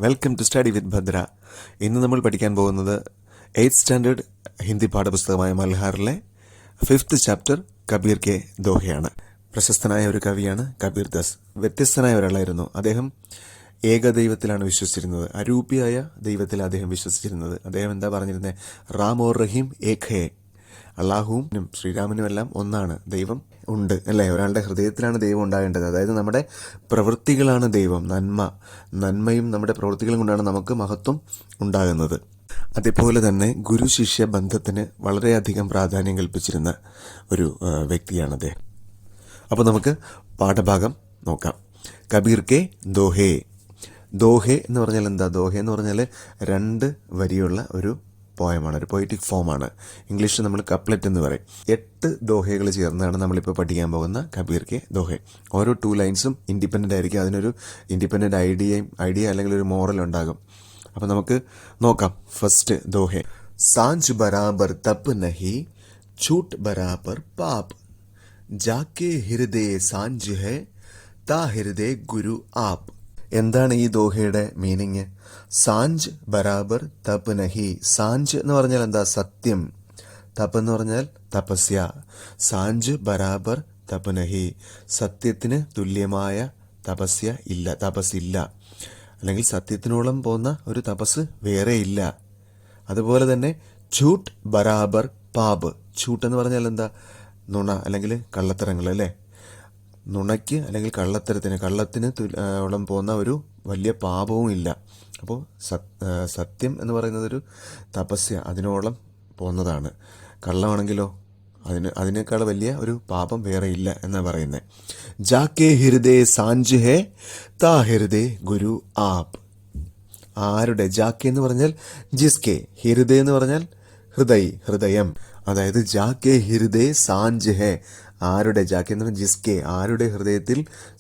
Welcome to study with Bhadra. ഇന്ന് നമ്മൾ പഠിക്കാൻ പോകുന്നത് 8th സ്റ്റാൻഡേർഡ് ഹിന്ദി പാഠപുസ്തകമായ മൽഹാറിലെ 5th ചാപ്റ്റർ കബീർ കെ ദോഹയാണ്. പ്രശസ്തനായ ഒരു കവിയാണ് കബീർ ദാസ്. വ്യത്യസ്തനായ ഒരാളായിരുന്നു. അദ്ദേഹം ഏകദൈവത്തിലാണ് വിശ്വസിച്ചിരുന്നത്. അരൂപിയായ ദൈവത്തിൽ അദ്ദേഹം വിശ്വസിച്ചിരുന്നത്. അദ്ദേഹം എന്താ പറഞ്ഞിരുന്നത്? റാം ഓർ റഹീം ഏക് ഹേ. അള്ളാഹുവും ശ്രീരാമനും എല്ലാം ഒന്നാണ്. ദൈവം ഉണ്ട് അല്ലേ? ഒരാളുടെ ഹൃദയത്തിലാണ് ദൈവം ഉണ്ടാകേണ്ടത്. അതായത് നമ്മുടെ പ്രവൃത്തികളാണ് ദൈവം. നന്മയും നമ്മുടെ പ്രവൃത്തികളും കൊണ്ടാണ് നമുക്ക് മഹത്വം ഉണ്ടാകുന്നത്. അതേപോലെ തന്നെ ഗുരു ശിഷ്യ ബന്ധത്തിന് വളരെയധികം പ്രാധാന്യം കൽപ്പിച്ചിരുന്ന ഒരു വ്യക്തിയാണ് അദ്ദേഹം. അപ്പോൾ നമുക്ക് പാഠഭാഗം നോക്കാം. കബീർ കെ ദോഹേ. ദോഹെ എന്ന് പറഞ്ഞാൽ എന്താ? ദോഹെ എന്ന് പറഞ്ഞാൽ 2 വരിയുള്ള ഒരു പോയമാണ്, ഒരു പൊയറ്റിക് ഫോമാണ്. ഇംഗ്ലീഷിൽ നമ്മൾ കപ്ലെറ്റ് എന്ന് പറയും. 8 ദോഹകൾ ചേർന്നാണ് നമ്മളിപ്പോൾ പഠിക്കാൻ പോകുന്ന കബീർ കെ ദോഹെ. ഓരോ 2 ലൈൻസും ഇൻഡിപെൻഡൻ്റ് ആയിരിക്കും. അതിനൊരു ഇൻഡിപെൻഡൻ്റ് ഐഡിയ അല്ലെങ്കിൽ ഒരു മോറൽ ഉണ്ടാകും. അപ്പോൾ നമുക്ക് നോക്കാം. ഫസ്റ്റ് ദോഹെ. സാഞ്ച് ബരാബർ തപ്പ് നഹി, ഛൂട്ട് ബരാബർ പാപ്, ജാക്കെ ഹൃദയ സാഞ്ച് ഹെ, താ ഹൃദയ ഗുരു ആപ്. എന്താണ് ഈ ദോഹയുടെ മീനിങ്? സാഞ്ച് ബരാബർ തപ് നഹി. സാഞ്ച് എന്ന് പറഞ്ഞാൽ എന്താ? സത്യം. തപ് എന്ന് പറഞ്ഞാൽ തപസ്യ. സാഞ്ച് ബരാബർ തപ് നഹി. സത്യത്തിന് തുല്യമായ തപസ്സില്ല, അല്ലെങ്കിൽ സത്യത്തിനോളം പോകുന്ന ഒരു തപസ് വേറെ ഇല്ല. അതുപോലെ തന്നെ ഛൂട്ട് ബരാബർ പാപ്. ഛൂട്ട് എന്ന് പറഞ്ഞാൽ എന്താ? നുണ അല്ലെങ്കിൽ കള്ളത്തരങ്ങൾ അല്ലേ? നുണയ്ക്ക് അല്ലെങ്കിൽ കള്ളത്തിന് ഓളം പോകുന്ന ഒരു വലിയ പാപവും ഇല്ല. അപ്പോൾ സത്യം എന്ന് പറയുന്നത് ഒരു തപസ്യ, അതിനോളം പോകുന്നതാണ്. കള്ളമാണെങ്കിലോ അതിനേക്കാൾ വലിയ ഒരു പാപം വേറെ ഇല്ല എന്നാണ് പറയുന്നത്. ജാക്കെ ഹൃദയ സാഞ്ച് ഹേ, താ ഹൃദയ ഗുരു ആപ്. ആരുടെ? ജാക്കെ എന്ന് പറഞ്ഞാൽ ജിസ്കെ, ഹൃദയ എന്ന് പറഞ്ഞാൽ ഹൃദയം. അതായത് ജാക്കെ ഹൃദയ സാഞ്ച് ഹേ, ആരുടെ? ജാക്കെ എന്ന് പറഞ്ഞാൽ ജിസ്കെ, ആരുടെ ഹൃദയത്തിൽ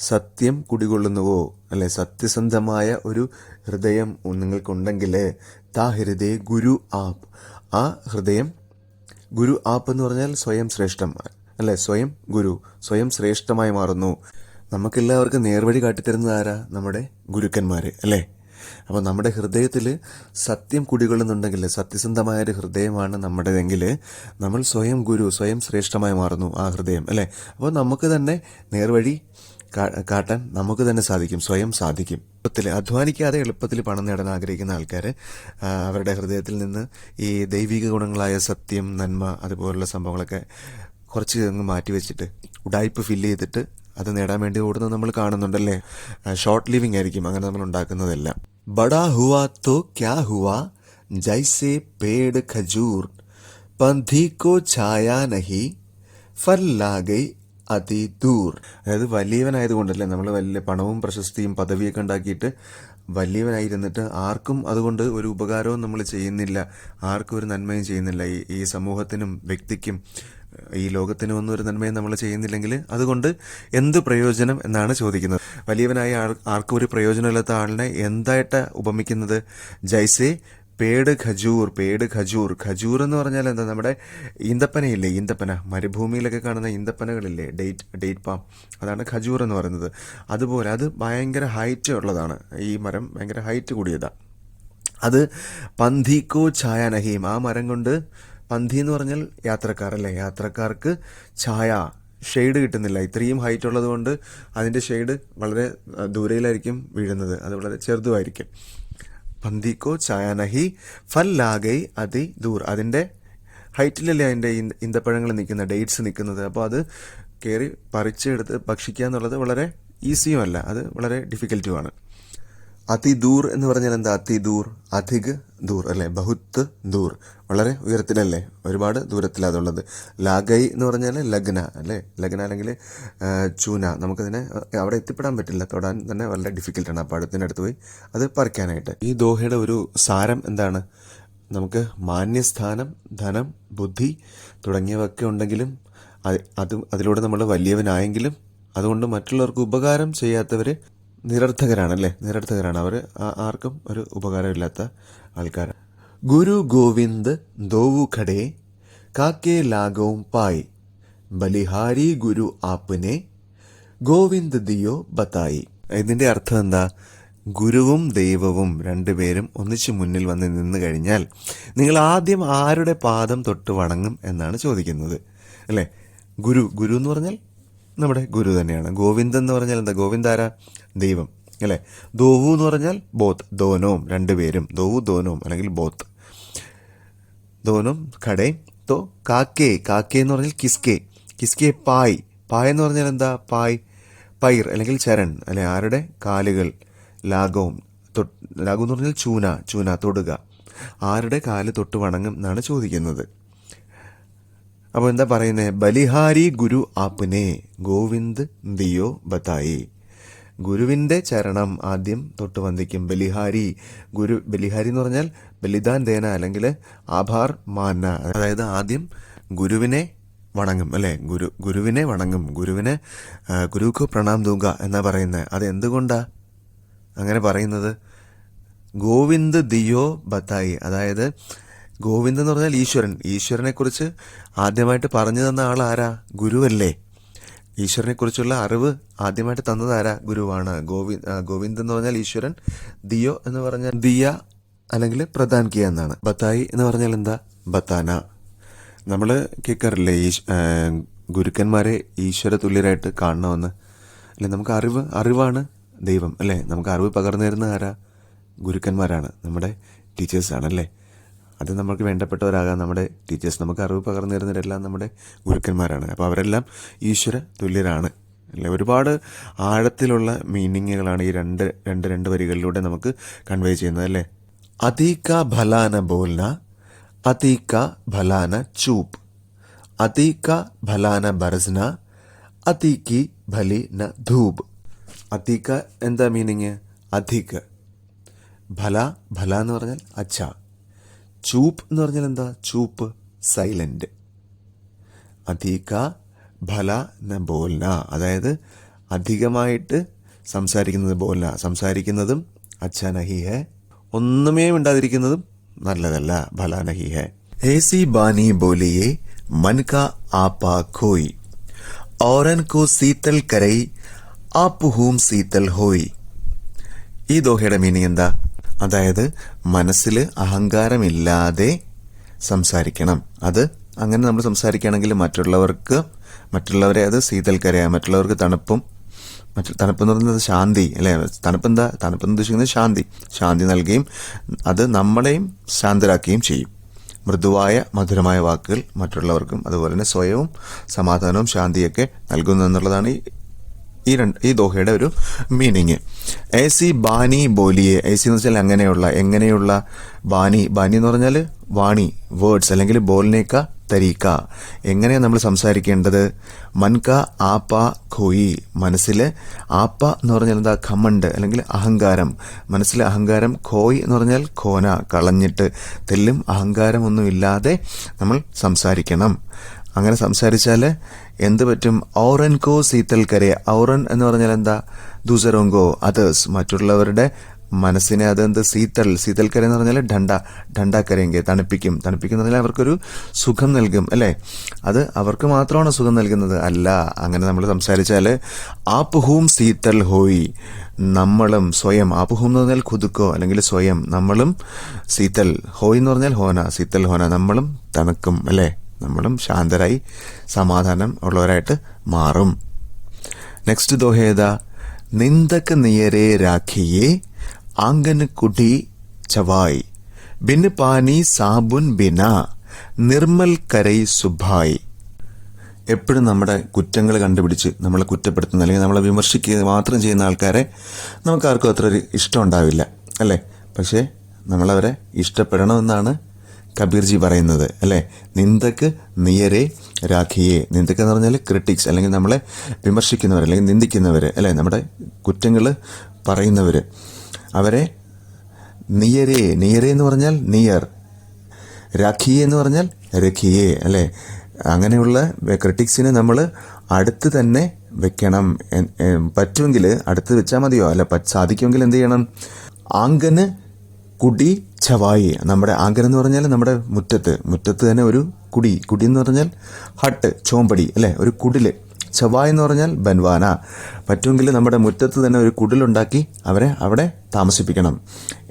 സത്യം കുടികൊള്ളുന്നുവോ, അല്ലെ? സത്യസന്ധമായ ഒരു ഹൃദയം നിങ്ങൾക്കുണ്ടെങ്കിൽ താ ഹൃദയ ഗുരു ആപ്. ആ ഹൃദയം ഗുരു ആപ്പ് എന്ന് പറഞ്ഞാൽ സ്വയം ശ്രേഷ്ഠം അല്ലെ? സ്വയം ഗുരു, സ്വയം ശ്രേഷ്ഠമായി മാറുന്നു. നമുക്കെല്ലാവർക്കും നേർവഴി കാട്ടിത്തരുന്നത് ആരാ? നമ്മുടെ ഗുരുക്കന്മാര് അല്ലേ? അപ്പോൾ നമ്മുടെ ഹൃദയത്തിൽ സത്യം കുടികൊള്ളുന്നുണ്ടെങ്കിൽ, സത്യസന്ധമായൊരു ഹൃദയമാണ് നമ്മുടേതെങ്കിൽ, നമ്മൾ സ്വയം ഗുരു, സ്വയം ശ്രേഷ്ഠമായി മാറുന്നു ആ ഹൃദയം അല്ലേ? അപ്പോൾ നമുക്ക് തന്നെ നേർവഴി കാട്ടാൻ നമുക്ക് തന്നെ സാധിക്കും, സ്വയം സാധിക്കും. അധ്വാനിക്കാതെ എളുപ്പത്തിൽ പണം നേടാൻ ആഗ്രഹിക്കുന്ന ആൾക്കാർ അവരുടെ ഹൃദയത്തിൽ നിന്ന് ഈ ദൈവിക ഗുണങ്ങളായ സത്യം, നന്മ, അതുപോലുള്ള സംഭവങ്ങളൊക്കെ കുറച്ച് അങ്ങ് മാറ്റി വെച്ചിട്ട് ഉഡായിപ്പ് ഫില്ല് ചെയ്തിട്ട് അത് നേടാൻ വേണ്ടി ഓടുന്നത് നമ്മൾ കാണുന്നുണ്ടല്ലേ? ഷോർട്ട് ലിവിങ് ആയിരിക്കും അങ്ങനെ നമ്മൾ ഉണ്ടാക്കുന്നതെല്ലാം. ബഡാ ഹുവാ തോ ക്യാ ഹുവാ, ജൈസെ പേട് ഖജൂർ, പന്ഥി കോ ഛായാ നഹി, ഫൽ ലാഗൈ അതി ദൂർ. അതായത് വലിയവനായതുകൊണ്ടല്ലേ നമ്മൾ വലിയ പണവും പ്രശസ്തിയും പദവിയൊക്കെ ഉണ്ടാക്കിയിട്ട് വലിയവനായിരുന്നിട്ട് ആർക്കും അതുകൊണ്ട് ഒരു ഉപകാരവും നമ്മൾ ചെയ്യുന്നില്ല, ആർക്കും ഒരു നന്മയും ചെയ്യുന്നില്ല. ഈ സമൂഹത്തിനും വ്യക്തിക്കും ഈ ലോകത്തിനും ഒന്നും ഒരു നന്മയും നമ്മൾ ചെയ്യുന്നില്ലെങ്കിൽ അതുകൊണ്ട് എന്ത് പ്രയോജനം എന്നാണ് ചോദിക്കുന്നത്. വലിയവനായ ആർക്കും ഒരു പ്രയോജനമില്ലാത്ത ആളിനെ എന്തായിട്ട് ഉപമിക്കുന്നത്? ജൈസെ പേട് ഖജൂർ. ഖജൂർ എന്ന് പറഞ്ഞാൽ എന്താ? നമ്മുടെ ഈന്തപ്പനയില്ലേ? ഈന്തപ്പന, മരുഭൂമിയിലൊക്കെ കാണുന്ന ഈന്തപ്പനകളില്ലേ? ഡേറ്റ് പാം, അതാണ് ഖജൂർ എന്ന് പറയുന്നത്. അതുപോലെ അത് ഭയങ്കര ഹൈറ്റ് ഉള്ളതാണ്. ഈ മരം ഭയങ്കര ഹൈറ്റ് കൂടിയതാണ്. അത് പന്ഥിക്കോ ഛായ നഹീം. ആ മരം കൊണ്ട്, പന്ഥി എന്ന് പറഞ്ഞാൽ യാത്രക്കാർ അല്ലേ? യാത്രക്കാർക്ക് ഛായ, ഷെയ്ഡ് കിട്ടുന്നില്ല. ഇത്രയും ഹൈറ്റ് ഉള്ളത് കൊണ്ട് അതിൻ്റെ ഷെയ്ഡ് വളരെ ദൂരയിലായിരിക്കും വീഴുന്നത്, അത് വളരെ ചെറുതുമായിരിക്കും. പന്തിക്കോ ഛായ നഹി, ഫൽ ലാഗൈ അതി ദൂർ. അതിൻ്റെ ഹൈറ്റിലല്ലേ അതിൻ്റെ ഈന്തപ്പഴങ്ങൾ നിൽക്കുന്നത്, ഡേറ്റ്സ് നിൽക്കുന്നത്. അപ്പോൾ അത് കയറി പറിച്ചെടുത്ത് ഭക്ഷിക്കുക എന്നുള്ളത് വളരെ ഈസിയുമല്ല, അത് വളരെ ഡിഫിക്കൽട്ടുമാണ്. അതിദൂർ എന്ന് പറഞ്ഞാൽ എന്താ? അതിദൂർ, അധിക് ദൂർ അല്ലെ? ബഹുത്ത് ദൂർ, വളരെ ഉയരത്തിലല്ലേ? ഒരുപാട് ദൂരത്തിലാണ് അതുള്ളത്. ലാഗൈ എന്ന് പറഞ്ഞാൽ ലഗ്ന അല്ലേ? ലഗ്ന അല്ലെങ്കിൽ ചൂന. നമുക്കതിനെ അവിടെ എത്തിപ്പെടാൻ പറ്റില്ല, തൊടാൻ തന്നെ വളരെ ഡിഫിക്കൽട്ടാണ്. അപ്പോൾ അടുത്തിനടുത്ത് പോയി അത് പറിക്കാനായിട്ട്. ഈ ദോഹയുടെ ഒരു സാരം എന്താണ്? നമുക്ക് മാന്യസ്ഥാനം, ധനം, ബുദ്ധി തുടങ്ങിയവയൊക്കെ ഉണ്ടെങ്കിലും അതിലൂടെ നമ്മൾ വലിയവനായെങ്കിലും അതുകൊണ്ട് മറ്റുള്ളവർക്ക് ഉപകാരം ചെയ്യാത്തവർ നിരർത്ഥകരാണ്. അവർ ആർക്കും ഒരു ഉപകാരമില്ലാത്ത ആൾക്കാരാണ്. ഗുരു ഗോവിന്ദ് ദോവു ഖടേ, കാക്കെ ലാഗവും പായ്, ബലിഹാരി ഗുരു ആപ്പിനെ, ഗോവിന്ദ് ദിയോ ബത്തായി. ഇതിന്റെ അർത്ഥം എന്താ? ഗുരുവും ദൈവവും രണ്ടുപേരും ഒന്നിച്ചു മുന്നിൽ വന്ന് നിന്ന് കഴിഞ്ഞാൽ നിങ്ങൾ ആദ്യം ആരുടെ പാദം തൊട്ട് വണങ്ങും എന്നാണ് ചോദിക്കുന്നത്, അല്ലേ? ഗുരു എന്ന് പറഞ്ഞാൽ നമ്മുടെ ഗുരു തന്നെയാണ്. ഗോവിന്ദൻ എന്ന് പറഞ്ഞാൽ എന്താ? ഗോവിന്ദാര ദൈവം, അല്ലേ? ദോവു എന്ന് പറഞ്ഞാൽ ബോത്ത്, ദോനോം രണ്ടുപേരും, ദോവു ദോനോം അല്ലെങ്കിൽ ബോത്ത്, ദോനോം ഖടേ. തോ കാക്കേ എന്ന് പറഞ്ഞാൽ കിസ്കെ പായ് എന്ന് പറഞ്ഞാൽ എന്താ? പൈർ അല്ലെങ്കിൽ ചരൺ, അല്ലെ? ആരുടെ കാലുകൾ? ലാഘവും ലാഘു എന്ന് പറഞ്ഞാൽ ചൂന തൊടുക. ആരുടെ കാല് തൊട്ട് വണങ്ങും എന്നാണ് ചോദിക്കുന്നത്. അപ്പോൾ എന്താ പറയുന്നത്? ബലിഹാരി ഗുരു ആപ്നെ ഗോവിന്ദ് ദിയോ ബതായി. ഗുരുവിൻ്റെ ചരണം ആദ്യം തൊട്ട് വന്ദിക്കും. ബലിഹാരി എന്ന് പറഞ്ഞാൽ ബലിദാൻ ദേന അല്ലെങ്കിൽ ആഭാർ മാന, അതായത് ആദ്യം ഗുരുവിനെ വണങ്ങും, അല്ലേ? ഗുരുവിനെ വണങ്ങും, ഗുരുക്കു പ്രണാം ദൂങ്ക എന്നാ പറയുന്നത്. അത് എന്തുകൊണ്ടാ അങ്ങനെ പറയുന്നത്? ഗോവിന്ദ് ദിയോ ബത്തായി, അതായത് ഗോവിന്ദ് എന്ന് പറഞ്ഞാൽ ഈശ്വരനെ കുറിച്ച് ആദ്യമായിട്ട് പറഞ്ഞു തന്ന ആൾ ആരാ? ഗുരുവല്ലേ? ഈശ്വരനെ കുറിച്ചുള്ള അറിവ് ആദ്യമായിട്ട് തന്നത് ആരാ? ഗുരുവാണ്. ഗോവിന്ദ് എന്ന് പറഞ്ഞാൽ ഈശ്വരൻ, ദിയോ എന്ന് പറഞ്ഞാൽ ദിയ അല്ലെങ്കിൽ പ്രദാൻ കിയ എന്നാണ്. ബത്തായി എന്ന് പറഞ്ഞാൽ എന്താ? ബത്താന. നമ്മൾ കേൾക്കാറില്ലേ ഗുരുക്കന്മാരെ ഈശ്വര തുല്യരായിട്ട് കാണണമെന്ന്, അല്ലെ? നമുക്ക് അറിവാണ് ദൈവം, അല്ലേ? നമുക്ക് അറിവ് പകർന്നു തരുന്ന ആരാ? ഗുരുക്കന്മാരാണ്, നമ്മുടെ ടീച്ചേഴ്സാണല്ലേ? അത് നമുക്ക് വേണ്ടപ്പെട്ടവരാകാം നമ്മുടെ ടീച്ചേഴ്സ്. നമുക്ക് അറിവ് പകർന്നു തരുന്നവരെല്ലാം നമ്മുടെ ഗുരുക്കന്മാരാണ്. അപ്പോൾ അവരെല്ലാം ഈശ്വര തുല്യരാണ്, അല്ലേ? ഒരുപാട് ആഴത്തിലുള്ള മീനിങ്ങുകളാണ് ഈ രണ്ട് വരികളിലൂടെ നമുക്ക് കൺവേ ചെയ്യുന്നത്, അല്ലേ? അതീക ഭലാന ബോൽന, അതീക ഭലാന ചൂപ്പ്, അതീക ഭലാന ബർസ്ന, അതീക്കി ഭലി ന ധൂപ്. അതീക എന്താ മീനിങ്? അധിക. ഭല എന്ന് പറഞ്ഞാൽ അച്ഛ. ചൂപ്പ് എന്ന് പറഞ്ഞാൽ എന്താ? ചൂപ്പ്, സൈലന്റ്. അധിക ഭല ന ബോൽന, അതായത് അധികമായിട്ട് സംസാരിക്കുന്നതും അച്ഛ നഹി ഹെ, ഒന്നുമേ ഉണ്ടാതിരിക്കുന്നതും നല്ലതല്ല. ഭല നഹി ഹെ. ഏസി ബാനി ബോലിയെ മൻ കാ ആപാ ഖോയി, ഔറൻ കോ സീതൽ കരൈ ആപ്പ് ഹൂം സീതൽ ഹോയി. ഈ ദോഹയുടെ മീനിങ് എന്താ? അതായത് മനസ്സിൽ അഹങ്കാരമില്ലാതെ സംസാരിക്കണം. അത് അങ്ങനെ നമ്മൾ സംസാരിക്കുകയാണെങ്കിൽ മറ്റുള്ളവരെ അത് ശീതൽക്കരയാ, മറ്റുള്ളവർക്ക് തണുപ്പെന്ന് പറയുന്നത് ശാന്തി, അല്ലേ? തണുപ്പെന്ന് ഉദ്ദേശിക്കുന്നത് ശാന്തി നൽകുകയും അത് നമ്മളെയും ശാന്തരാക്കുകയും ചെയ്യും. മൃദുവായ മധുരമായ വാക്കുകൾ മറ്റുള്ളവർക്കും അതുപോലെ തന്നെ സ്വയവും സമാധാനവും ശാന്തിയൊക്കെ നൽകുന്നു എന്നുള്ളതാണ് ഈ ദോഹയുടെ ഒരു മീനിങ്. ഏസി ബാനി ബോലിയെ, ഏസി എന്ന് വെച്ചാൽ എങ്ങനെയുള്ള ബാനി എന്ന് പറഞ്ഞാൽ വാണി, വേർഡ്സ്, അല്ലെങ്കിൽ ബോൽനേക്ക തരീക്ക, എങ്ങനെയാണ് നമ്മൾ സംസാരിക്കേണ്ടത്? മൻക ആപ്പ ഖോയി, മനസ്സിൽ ആപ്പ എന്ന് പറഞ്ഞാൽ എന്താ? ഖമണ്ട് അല്ലെങ്കിൽ അഹങ്കാരം. മനസ്സിലെ അഹങ്കാരം. ഖോയ് എന്ന് പറഞ്ഞാൽ ഖോന, കളഞ്ഞിട്ട്. തെല്ലും അഹങ്കാരം ഒന്നും ഇല്ലാതെ നമ്മൾ സംസാരിക്കണം. അങ്ങനെ സംസാരിച്ചാൽ എന്ത് പറ്റും? ഔറൻ കോ സീതൽ കരെ. ഔറൻ എന്ന് പറഞ്ഞാൽ എന്താ? ദൂസരോങ്കോ, അതേഴ്സ്, മറ്റുള്ളവരുടെ മനസ്സിനെ അതെന്ത്? സീതൽ കര എന്ന് പറഞ്ഞാൽ ഡണ്ട കരയെങ്കിൽ തണുപ്പിക്കും എന്ന് പറഞ്ഞാൽ അവർക്കൊരു സുഖം നൽകും, അല്ലേ? അത് അവർക്ക് മാത്രമാണ് സുഖം നൽകുന്നത്, അല്ല. അങ്ങനെ നമ്മൾ സംസാരിച്ചാൽ ആപ്പ് ഹൂം സീതൽ ഹോയി, നമ്മളും സ്വയം. ആപ്പ് ഹൂം എന്ന് പറഞ്ഞാൽ ഖുദുക്കോ അല്ലെങ്കിൽ സ്വയം, നമ്മളും സീതൽ ഹോയി എന്ന് പറഞ്ഞാൽ ഹോന, സീതൽ ഹോന, നമ്മളും തണുക്കും, അല്ലേ? നമ്മളും ശാന്തരായി സമാധാനം ഉള്ളവരായിട്ട് മാറും. നെക്സ്റ്റ് ദോഹ ഏതാ? നിന്ദക്ക് നിയരെ രാഖിയെ ആംഗൻ കുടി ചവായ്, ബിൻ പാനി സാബുൻ ബിന നിർമ്മൽ കരൈ സുഭായ്. എപ്പോഴും നമ്മുടെ കുറ്റങ്ങൾ കണ്ടുപിടിച്ച് നമ്മളെ കുറ്റപ്പെടുത്തുന്ന അല്ലെങ്കിൽ നമ്മളെ വിമർശിക്കുക മാത്രം ചെയ്യുന്ന ആൾക്കാരെ നമുക്കാർക്കും അത്ര ഒരു ഇഷ്ടം ഉണ്ടാവില്ല, അല്ലേ? പക്ഷേ നമ്മളവരെ ഇഷ്ടപ്പെടണമെന്നാണ് കബീർജി പറയുന്നത്, അല്ലേ? നിന്ദക്ക് നിയരെ രാഖിയെ. നിന്ദക്ക് എന്ന് പറഞ്ഞാൽ ക്രിട്ടിക്സ്, അല്ലെങ്കിൽ നമ്മളെ വിമർശിക്കുന്നവർ അല്ലെങ്കിൽ നിന്ദിക്കുന്നവർ, അല്ലേ? നമ്മുടെ കുറ്റങ്ങൾ പറയുന്നവർ, അവരെ നിയരെ എന്ന് പറഞ്ഞാൽ നിയർ, രാഖിയെ എന്ന് പറഞ്ഞാൽ രഖിയെ, അല്ലേ? അങ്ങനെയുള്ള ക്രിട്ടിക്സിനെ നമ്മൾ അടുത്ത് തന്നെ വെക്കണം. പറ്റുമെങ്കിൽ അടുത്ത് വെച്ചാൽ മതിയോ? അല്ല, സാധിക്കുമെങ്കിൽ എന്ത് ചെയ്യണം? ആംഗന് കുടി ചവായി. നമ്മുടെ ആംഗൻ എന്ന് പറഞ്ഞാൽ നമ്മുടെ മുറ്റത്ത് തന്നെ ഒരു കുടി എന്ന് പറഞ്ഞാൽ ഹട്ട്, ചോമ്പടി, അല്ലേ? ഒരു കുടില്. ചവായ് എന്ന് പറഞ്ഞാൽ ബൻവാന, പറ്റുമെങ്കിൽ നമ്മുടെ മുറ്റത്ത് തന്നെ ഒരു കുടിലുണ്ടാക്കി അവരെ അവിടെ താമസിപ്പിക്കണം.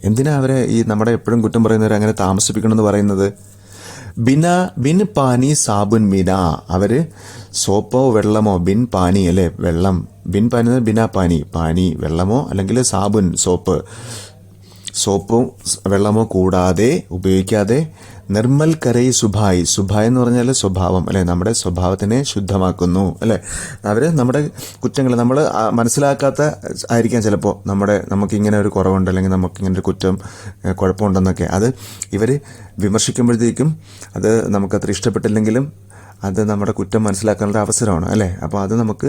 എന്തിനാ അവരെ ഈ നമ്മുടെ എപ്പോഴും കുറ്റം പറയുന്നവരെ അങ്ങനെ താമസിപ്പിക്കണം എന്ന് പറയുന്നത്? ബിൻ പാനി സാബുൻ ബിന, അവര് സോപ്പോ വെള്ളമോ, ബിൻ പാനി അല്ലെ വെള്ളം, ബിൻ പാനി ബിനാ പാനി, പാനി വെള്ളമോ അല്ലെങ്കിൽ സാബുൻ സോപ്പും വെള്ളമോ കൂടാതെ ഉപയോഗിക്കാതെ, നിർമ്മൽ കരൈ സുഭായ്, സുഭായ് എന്ന് പറഞ്ഞാൽ സ്വഭാവം അല്ലെ, നമ്മുടെ സ്വഭാവത്തിനെ ശുദ്ധമാക്കുന്നു അല്ലെ. അവര് നമ്മുടെ കുറ്റങ്ങൾ നമ്മൾ മനസ്സിലാക്കാത്ത ആയിരിക്കാം ചിലപ്പോൾ, നമുക്കിങ്ങനെ ഒരു കുറവുണ്ട് അല്ലെങ്കിൽ നമുക്കിങ്ങനെ ഒരു കുഴപ്പമുണ്ടെന്നൊക്കെ, അത് ഇവർ വിമർശിക്കുമ്പോഴത്തേക്കും അത് നമുക്കത്ര ഇഷ്ടപ്പെട്ടില്ലെങ്കിലും അത് നമ്മുടെ കുറ്റം മനസ്സിലാക്കാനുള്ള അവസരമാണ് അല്ലേ. അപ്പോൾ അത് നമുക്ക്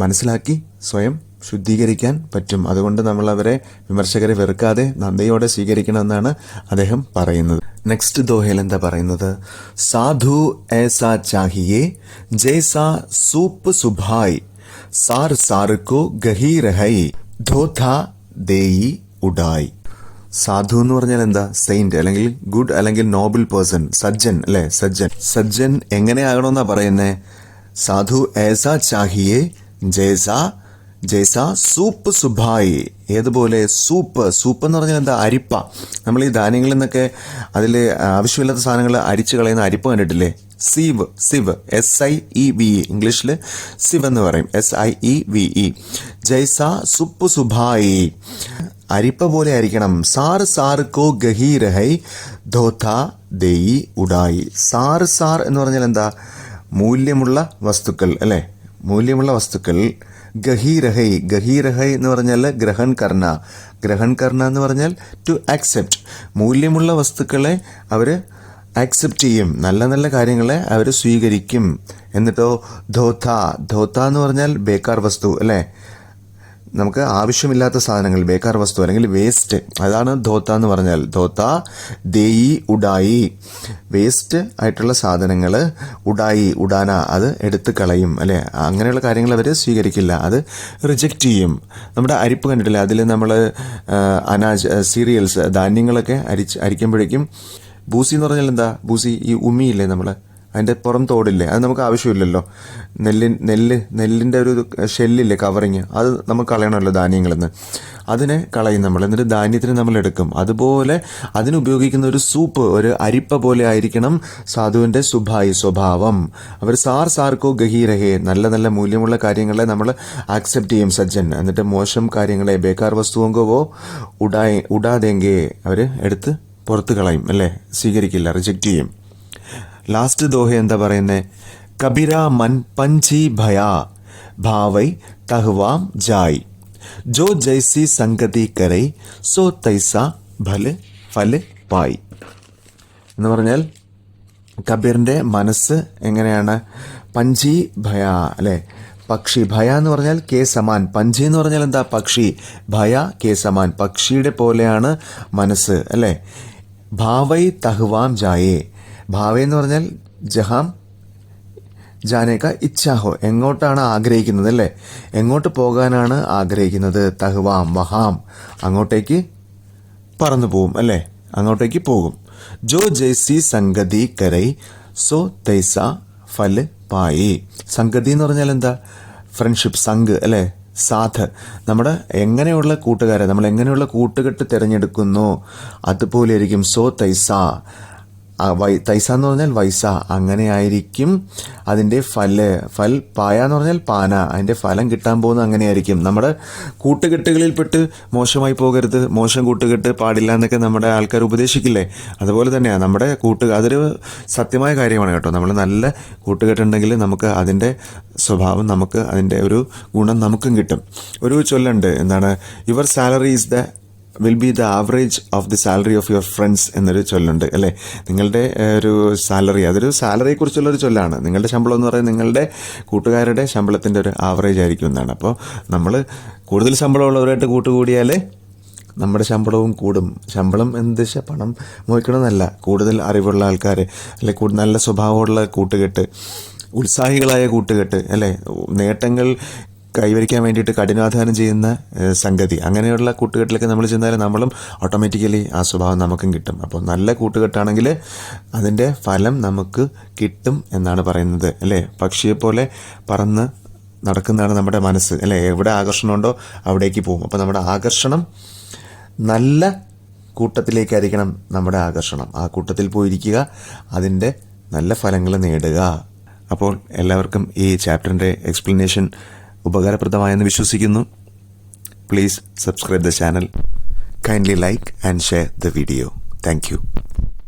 മനസ്സിലാക്കി സ്വയം ശുദ്ധീകരിക്കാൻ പറ്റും. അതുകൊണ്ട് നമ്മൾ അവരെ, വിമർശകരെ വെറുക്കാതെ നന്ദിയോടെ സ്വീകരിക്കണമെന്നാണ് അദ്ദേഹം പറയുന്നത്. നെക്സ്റ്റ് ദോഹയിൽ എന്താ പറയുന്നത്? സാധു ഏസാ ചാഹിയേ ജൈസാ സൂപ്പ് സുഭായ്, സാർ സാർക്കോ ഗഹി രഹൈ, ധോഥാ ദേയി ഉഡായ്. സാധു എന്ന് പറഞ്ഞാൽ എന്താ? സെയിന്റ് അല്ലെങ്കിൽ ഗുഡ് അല്ലെങ്കിൽ നോബിൾ പേഴ്സൺ, സജ്ജൻ അല്ലെ. സജ്ജൻ എങ്ങനെയാകണമെന്നാ പറയുന്നേ? സാധു ഏസാ ചാഹിയേ ജൈസാ സൂപ്പ് സുഭായ്, ഏതുപോലെ സൂപ്പ് എന്ന് പറഞ്ഞാൽ എന്താ? അരിപ്പ. നമ്മൾ ഈ ധാന്യങ്ങളിൽ നിന്നൊക്കെ അതിൽ ആവശ്യമില്ലാത്ത സാധനങ്ങൾ അരിച്ചു കളയുന്ന അരിപ്പ കണ്ടിട്ടില്ലേ? സിവ് SIEVE, ഇംഗ്ലീഷിൽ സിവ് എന്ന് പറയും, SIEVE. ജൈസാ സുപ്പ് സുഭായ്, അരിപ്പ പോലെ ആയിരിക്കണം. സാർക്കോ ഗഹി രഹൈ, ധോഥാ ദേയി ഉഡായി. സാർ എന്ന് പറഞ്ഞാൽ എന്താ? മൂല്യമുള്ള വസ്തുക്കൾ അല്ലെ, മൂല്യമുള്ള വസ്തുക്കൾ. ഗഹി രഹൈ എന്ന് പറഞ്ഞാൽ ഗ്രഹൺ കർണ എന്ന് പറഞ്ഞാൽ ടു ആക്സെപ്റ്റ്. മൂല്യമുള്ള വസ്തുക്കളെ അവര് ആക്സെപ്റ്റ് ചെയ്യും, നല്ല നല്ല കാര്യങ്ങളെ അവർ സ്വീകരിക്കും. എന്നിട്ടോ ധോത്ത എന്ന് പറഞ്ഞാൽ ബേക്കാർ വസ്തു അല്ലേ, നമുക്ക് ആവശ്യമില്ലാത്ത സാധനങ്ങൾ, ബേക്കാർ വസ്തു അല്ലെങ്കിൽ വേസ്റ്റ്, അതാണ് ധോത്ത എന്ന് പറഞ്ഞാൽ. ധോത്ത ദേയി ഉഡായി, വേസ്റ്റ് ആയിട്ടുള്ള സാധനങ്ങൾ, ഉഡാന അത് എടുത്ത് കളയും അല്ലെ. അങ്ങനെയുള്ള കാര്യങ്ങൾ അവർ സ്വീകരിക്കില്ല, അത് റിജക്റ്റ് ചെയ്യും. നമ്മുടെ അരിപ്പ് കണ്ടിട്ടില്ല, അതിൽ നമ്മൾ സീരിയൽസ്, ധാന്യങ്ങളൊക്കെ അരിക്കുമ്പോഴേക്കും ബൂസി എന്ന് പറഞ്ഞാൽ എന്താ? ബൂസി ഈ ഉമിയില്ലേ നമ്മൾ, അതിൻ്റെ പുറം തോടില്ലേ, അത് നമുക്ക് ആവശ്യമില്ലല്ലോ. നെല്ലിൻ്റെ ഒരു ഷെല്ലില്ലേ, കവറിങ്, അത് നമുക്ക് കളയണമല്ലോ ധാന്യങ്ങളിൽ നിന്ന്, അതിനെ കളയും നമ്മൾ. എന്നിട്ട് ധാന്യത്തിന് നമ്മൾ എടുക്കും. അതുപോലെ അതിനുപയോഗിക്കുന്ന ഒരു സൂപ്പ്, ഒരു അരിപ്പ പോലെ ആയിരിക്കണം സാധുവിൻ്റെ സ്വഭാവം. അവർ സാർക്കോ ഗഹി രഹേ, നല്ല നല്ല മൂല്യമുള്ള കാര്യങ്ങളെ നമ്മൾ ആക്സെപ്റ്റ് ചെയ്യും സജ്ജൻ. എന്നിട്ട് മോശം കാര്യങ്ങളെ, ബേക്കാർ വസ്തുവോ ഉടാതെങ്കെ അവർ എടുത്ത് പുറത്ത് കളയും അല്ലേ, സ്വീകരിക്കില്ല, റിജക്റ്റ് ചെയ്യും. ലാസ്റ്റ് ദോഹ എന്താ പറയുന്നേ? കബിര മൻ പഞ്ചി ഭയാ ഭാവൈ തഹ്വാം ജായ്, ജോ ജൈസി സംഗതി കരൈ സോ തൈസ ഫല് പായ്. എന്ന് പറഞ്ഞാൽ കബീറിന്റെ മനസ്സ് എങ്ങനെയാണ്? പഞ്ചി ഭയ അല്ലെ, പക്ഷി. ഭയ എന്ന് പറഞ്ഞാൽ കെ സമാൻ, പഞ്ചി എന്ന് പറഞ്ഞാൽ എന്താ? പക്ഷി. ഭയ കെ സമാൻ, പക്ഷിയുടെ പോലെയാണ് മനസ്സ് അല്ലെ. ഭാവൈ തഹ്വാം ജായേ, ഭാവ എന്ന് പറഞ്ഞാൽ ജഹാം ജാനേക്ക ഇച്ഛാഹോ, എങ്ങോട്ടാണ് ആഗ്രഹിക്കുന്നത് അല്ലേ, എങ്ങോട്ട് പോകാനാണ് ആഗ്രഹിക്കുന്നത്. തഹ്വാം വഹാം, അങ്ങോട്ടേക്ക് പറന്നു പോവും അല്ലേ, അങ്ങോട്ടേക്ക് പോകും. ജോ ജൈസി സംഗതി കരൈ സോ തൈസ ഫല് പായി. സംഗതി എന്ന് പറഞ്ഞാൽ എന്താ? ഫ്രണ്ട്ഷിപ്പ്, സംഘ് അല്ലേ, സാധ്. നമ്മുടെ എങ്ങനെയുള്ള കൂട്ടുകാരെ, നമ്മൾ എങ്ങനെയുള്ള കൂട്ടുകെട്ട് തിരഞ്ഞെടുക്കുന്നു അതുപോലെ ആയിരിക്കും. സോ തൈസ, തൈസ എന്ന് പറഞ്ഞാൽ വൈസ, അങ്ങനെ ആയിരിക്കും അതിൻ്റെ ഫൽ പായ എന്ന് പറഞ്ഞാൽ പാന, അതിൻ്റെ ഫലം കിട്ടാൻ പോകുന്നത് അങ്ങനെയായിരിക്കും. നമ്മുടെ കൂട്ടുകെട്ടുകളിൽപ്പെട്ട് മോശമായി പോകരുത്, മോശം കൂട്ടുകെട്ട് പാടില്ല എന്നൊക്കെ നമ്മുടെ ആൾക്കാർ ഉപദേശിക്കില്ലേ, അതുപോലെ തന്നെയാണ് നമ്മുടെ അതൊരു സത്യമായ കാര്യമാണ് കേട്ടോ. നമ്മൾ നല്ല കൂട്ടുകെട്ടുണ്ടെങ്കിൽ നമുക്ക് അതിൻ്റെ സ്വഭാവം, നമുക്ക് അതിൻ്റെ ഒരു ഗുണം നമുക്കും കിട്ടും. ഒരു ചൊല്ലുണ്ട്, എന്താണ്? Your salary is will be the average of the salary of your friends എന്നൊരു ചൊല്ലുണ്ട് അല്ലേ. നിങ്ങളുടെ ഒരു സാലറി, അതൊരു സാലറിയെ കുറിച്ചുള്ളൊരു ചൊല്ലാണ്. നിങ്ങളുടെ ശമ്പളം എന്ന് പറയുന്നത് നിങ്ങളുടെ കൂട്ടുകാരുടെ ശമ്പളത്തിൻ്റെ ഒരു ആവറേജ് ആയിരിക്കും എന്നാണ്. അപ്പോൾ നമ്മൾ കൂടുതൽ ശമ്പളമുള്ളവരായിട്ട് കൂട്ടുകൂടിയാൽ നമ്മുടെ ശമ്പളവും കൂടും. ശമ്പളം എന്ത് വെച്ചാൽ പണം മോഹിക്കണമെന്നല്ല, കൂടുതൽ അറിവുള്ള ആൾക്കാർ അല്ലെ, നല്ല സ്വഭാവമുള്ള കൂട്ടുകെട്ട്, ഉത്സാഹികളായ കൂട്ടുകെട്ട് അല്ലേ, നേട്ടങ്ങൾ കൈവരിക്കാൻ വേണ്ടിയിട്ട് കഠിനാധ്വാനം ചെയ്യുന്ന സംഗതി, അങ്ങനെയുള്ള കൂട്ടുകെട്ടിലൊക്കെ നമ്മൾ ചെന്നാൽ നമ്മളും ഓട്ടോമാറ്റിക്കലി ആ സ്വഭാവം നമുക്കും കിട്ടും. അപ്പോൾ നല്ല കൂട്ടുകെട്ടാണെങ്കിൽ അതിൻ്റെ ഫലം നമുക്ക് കിട്ടും എന്നാണ് പറയുന്നത് അല്ലേ. പക്ഷിയെപ്പോലെ പറന്ന് നടക്കുന്നതാണ് നമ്മുടെ മനസ്സ് അല്ലേ. എവിടെ ആകർഷണമുണ്ടോ അവിടേക്ക് പോകും. അപ്പോൾ നമ്മുടെ ആകർഷണം നല്ല കൂട്ടത്തിലേക്കായിരിക്കണം നമ്മുടെ ആകർഷണം. ആ കൂട്ടത്തിൽ പോയിരിക്കുക, അതിൻ്റെ നല്ല ഫലങ്ങൾ നേടുക. അപ്പോൾ എല്ലാവർക്കും ഈ ചാപ്റ്ററിൻ്റെ എക്സ്പ്ലനേഷൻ ഉപകാരപ്രദമായെന്ന് വിശ്വസിക്കുന്നു. Please subscribe the channel. Kindly like and share the video. Thank you.